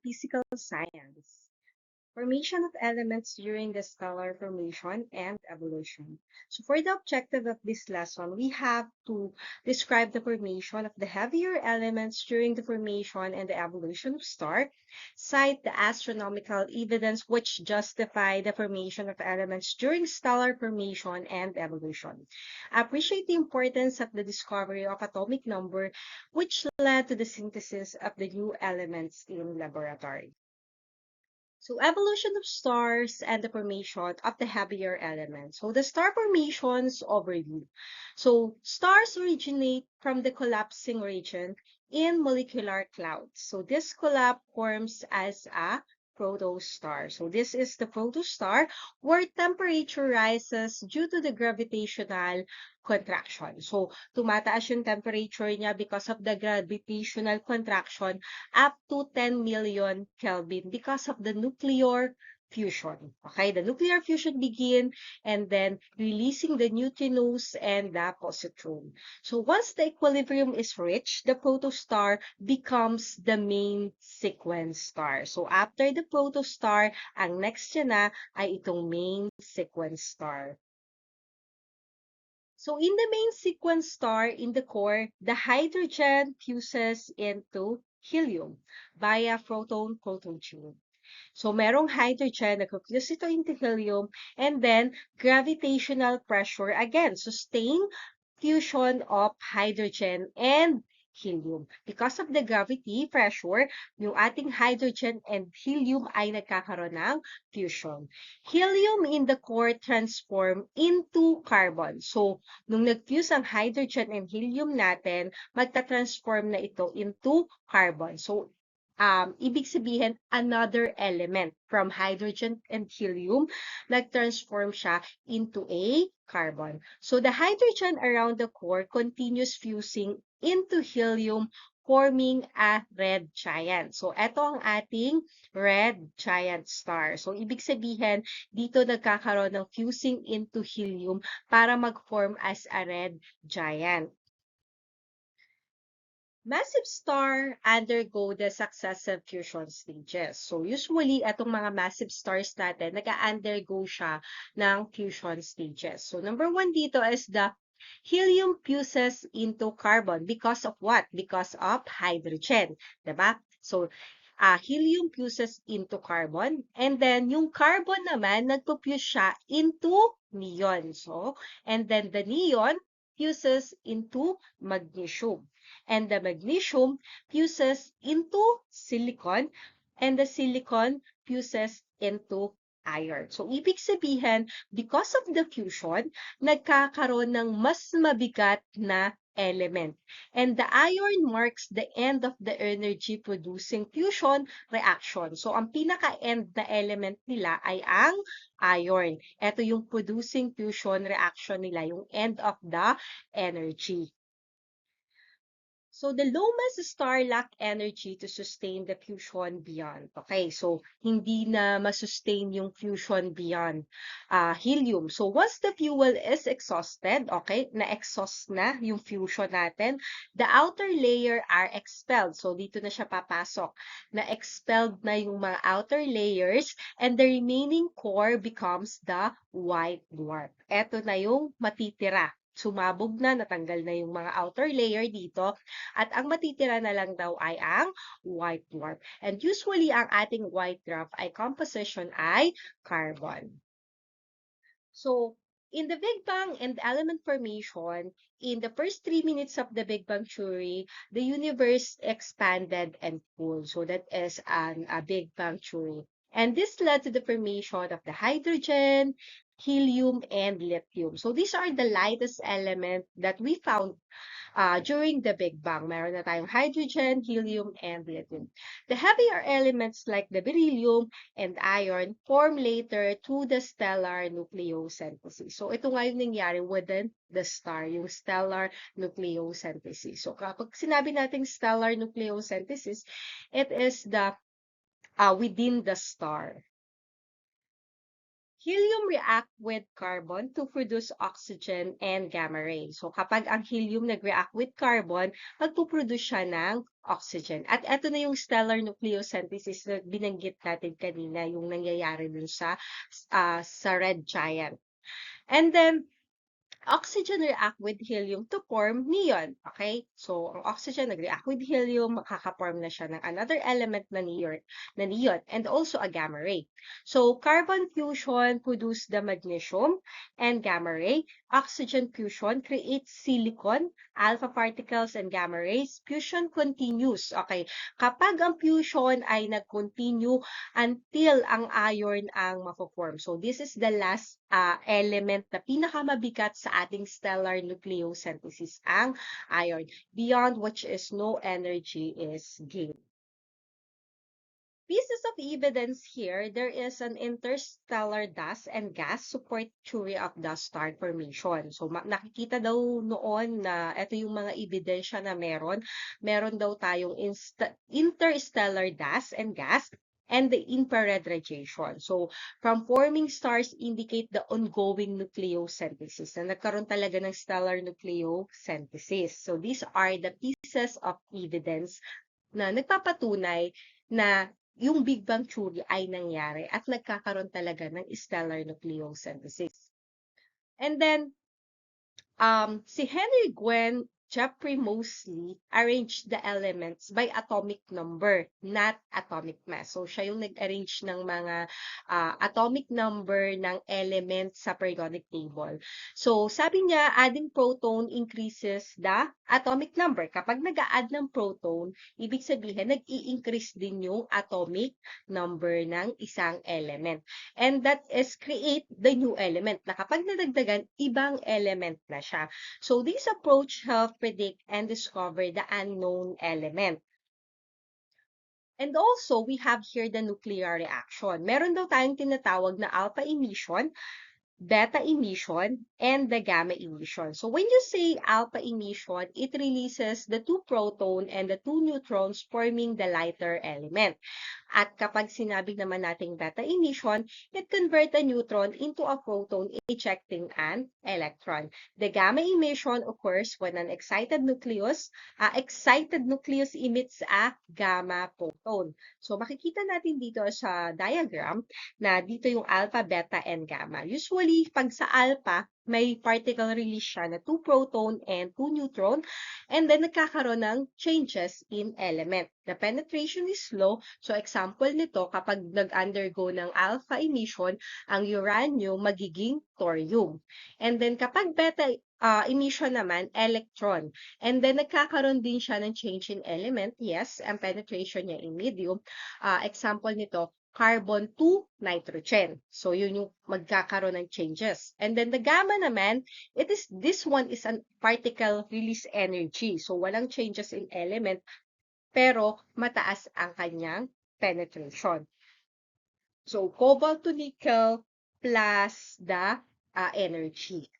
physical science. Formation of elements during the stellar formation and evolution. So for the objective of this lesson, we have to describe the formation of the heavier elements during the formation and the evolution of star, cite the astronomical evidence which justify the formation of elements during stellar formation and evolution. Appreciate the importance of the discovery of atomic number, which led to the synthesis of the new elements in laboratory. So evolution of stars and the formation of the heavier elements. So the star formations overview. So stars originate from the collapsing region in molecular clouds. So this collapse forms as a protostar. So this is the protostar where temperature rises due to the gravitational contraction. So tumataas yung temperature niya because of the gravitational contraction up to 10 million Kelvin because of the nuclear fusion. Okay, the nuclear fusion begin and then releasing the neutrinos and the positron. So once the equilibrium is reached, the protostar becomes the main sequence star. So after the protostar, ang next niya na ay itong main sequence star. So in the main sequence star in the core, the hydrogen fuses into helium via proton-proton tube. So merong hydrogen, nag-fuse ito into helium, and then gravitational pressure, again, sustain fusion of hydrogen and helium. Because of the gravity pressure, yung ating hydrogen and helium ay nagkakaroon ng fusion. Helium in the core transform into carbon. So, nung nag-fuse ang hydrogen and helium natin, magta-transform na ito into carbon. So, ibig sabihin, another element from hydrogen and helium, nag-transform siya into a carbon. So the hydrogen around the core continues fusing into helium, forming a red giant. So ito ang ating red giant star. So ibig sabihin, dito nagkakaroon ng fusing into helium para mag-form as a red giant. Massive star undergo the successive fusion stages. So usually, atong mga massive stars natin, nag-undergo siya ng fusion stages. So number one dito is the helium fuses into carbon. Because of what? Because of hydrogen. Diba? So, helium fuses into carbon. And then, yung carbon naman, nagpo-fuse siya into neon. So, and then the neon fuses into magnesium. And the magnesium fuses into silicon, and the silicon fuses into iron. So, ibig sabihin, because of the fusion, nagkakaroon ng mas mabigat na element. And the iron marks the end of the energy-producing fusion reaction. So, ang pinaka-end na element nila ay ang iron. Ito yung producing fusion reaction nila, yung end of the energy. So the low mass star lack energy to sustain the fusion beyond. Okay, so hindi na masustain yung fusion beyond helium. So once the fuel is exhausted, okay, na-exhaust na yung fusion natin, the outer layer are expelled. So dito na siya papasok. Na-expelled na yung mga outer layers and the remaining core becomes the white dwarf. Ito na yung matitira. Sumabog na, natanggal na yung mga outer layer dito, at ang matitira na lang daw ay ang white dwarf. And usually, ang ating white dwarf ay composition ay carbon. So, in the Big Bang and element formation, in the first 3 minutes of the Big Bang theory, the universe expanded and cooled. So, that is a Big Bang theory. And this led to the formation of the hydrogen, helium, and lithium. So, these are the lightest element that we found during the Big Bang. Meron na tayong hydrogen, helium, and lithium. The heavier elements like the beryllium and iron form later through the stellar nucleosynthesis. So, ito nga yung nangyari within the star, yung stellar nucleosynthesis. So, kapag sinabi natin stellar nucleosynthesis, it is the within the star. helium react with carbon to produce oxygen and gamma ray. So kapag ang helium nag-react with carbon, magpuproduce siya ng oxygen. At ito na yung stellar nucleosynthesis na binanggit natin kanina, yung nangyayari dun sa red giant. And then, oxygen react with helium to form neon. Okay? So, ang oxygen nag-react with helium, makaka-form na siya ng another element na neon, and also a gamma ray. So, carbon fusion produce the magnesium and gamma ray. Oxygen fusion creates silicon, alpha particles, and gamma rays. Fusion continues. Okay? Kapag ang fusion ay nag-continue until ang iron ang mapo-form. So, this is the last element na pinakamabigat sa ating stellar nucleosynthesis, ang iron, beyond which is no energy is gained. Pieces of evidence here, there is an interstellar dust and gas support theory of the star formation. So, nakikita daw noon na ito yung mga ebidensya na meron daw tayong interstellar dust and gas and the infrared radiation. So, from forming stars indicate the ongoing nucleosynthesis, na nagkaroon talaga ng stellar nucleosynthesis. So, these are the pieces of evidence na nagpapatunay na yung Big Bang Theory ay nangyari at nagkakaroon talaga ng stellar nucleosynthesis. And then, si Henry Gwen Jeffrey Moseley arranged the elements by atomic number, not atomic mass. So, siya yung nag-arrange ng mga atomic number ng elements sa periodic table. So, sabi niya, adding proton increases the atomic number. Kapag nag-a-add ng proton, ibig sabihin, nag-i-increase din yung atomic number ng isang element. And that is create the new element na kapag nadagdagan, ibang element na siya. So, this approach helps predict and discover the unknown element. And also, we have here the nuclear reaction. Meron daw tayong tinatawag na alpha emission, beta emission, and the gamma emission. So, when you say alpha emission, it releases the two proton and the two neutrons forming the lighter element. At kapag sinabi naman nating beta emission, it converts a neutron into a proton ejecting an electron. The gamma emission occurs when an excited nucleus emits a gamma photon. So makikita natin dito sa diagram na dito yung alpha, beta, and gamma. Usually, pag sa alpha, may particle release siya na 2 proton and 2 neutron, and then nagkakaroon ng changes in element. The penetration is slow. So, example nito, kapag nag-undergo ng alpha emission, ang uranium magiging thorium. And then, kapag beta emission naman, electron. And then, nagkakaroon din siya ng change in element. Yes, ang penetration niya in medium. Example nito, carbon to nitrogen. So, yun yung magkakaroon ng changes. And then, the gamma naman, this one is a particle release energy. So, walang changes in element, pero mataas ang kanyang penetration. So, cobalt to nickel plus the energy.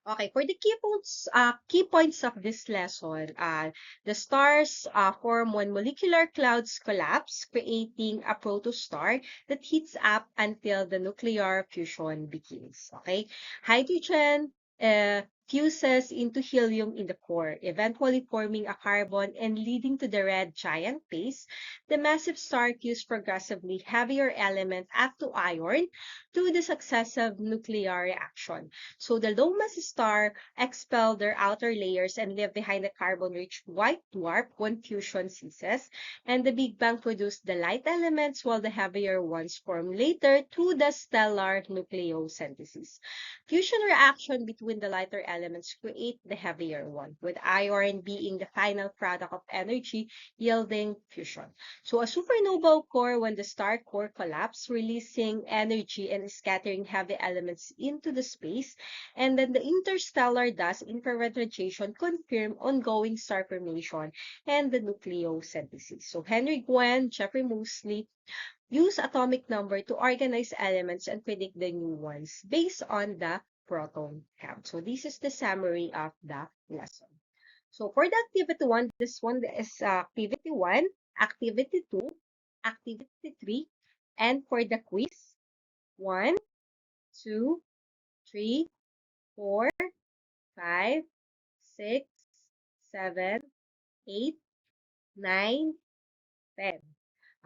Okay, for the key points of this lesson, the stars form when molecular clouds collapse, creating a protostar that heats up until the nuclear fusion begins. Okay, hydrogen fuses into helium in the core, eventually forming a carbon and leading to the red giant phase. The massive star fused progressively heavier element up to iron through the successive nuclear reaction. So the low mass star expel their outer layers and leave behind the carbon-rich white dwarf when fusion ceases, and the Big Bang produced the light elements while the heavier ones form later through the stellar nucleosynthesis. Fusion reaction between the lighter elements create the heavier one, with iron being the final product of energy yielding fusion. So a supernova core when the star core collapses, releasing energy and scattering heavy elements into the space, and then the interstellar dust infrared radiation confirm ongoing star formation and the nucleosynthesis. So Henry Gwen, Jeffrey Moseley use atomic number to organize elements and predict the new ones based on the proton count. So this is the summary of the lesson. So for the activity 1, this one is activity 1, activity 2, activity 3, and for the quiz, 1, 2, 3, 4, 5, 6, 7, 8, 9, 10.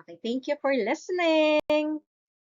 Okay, thank you for listening.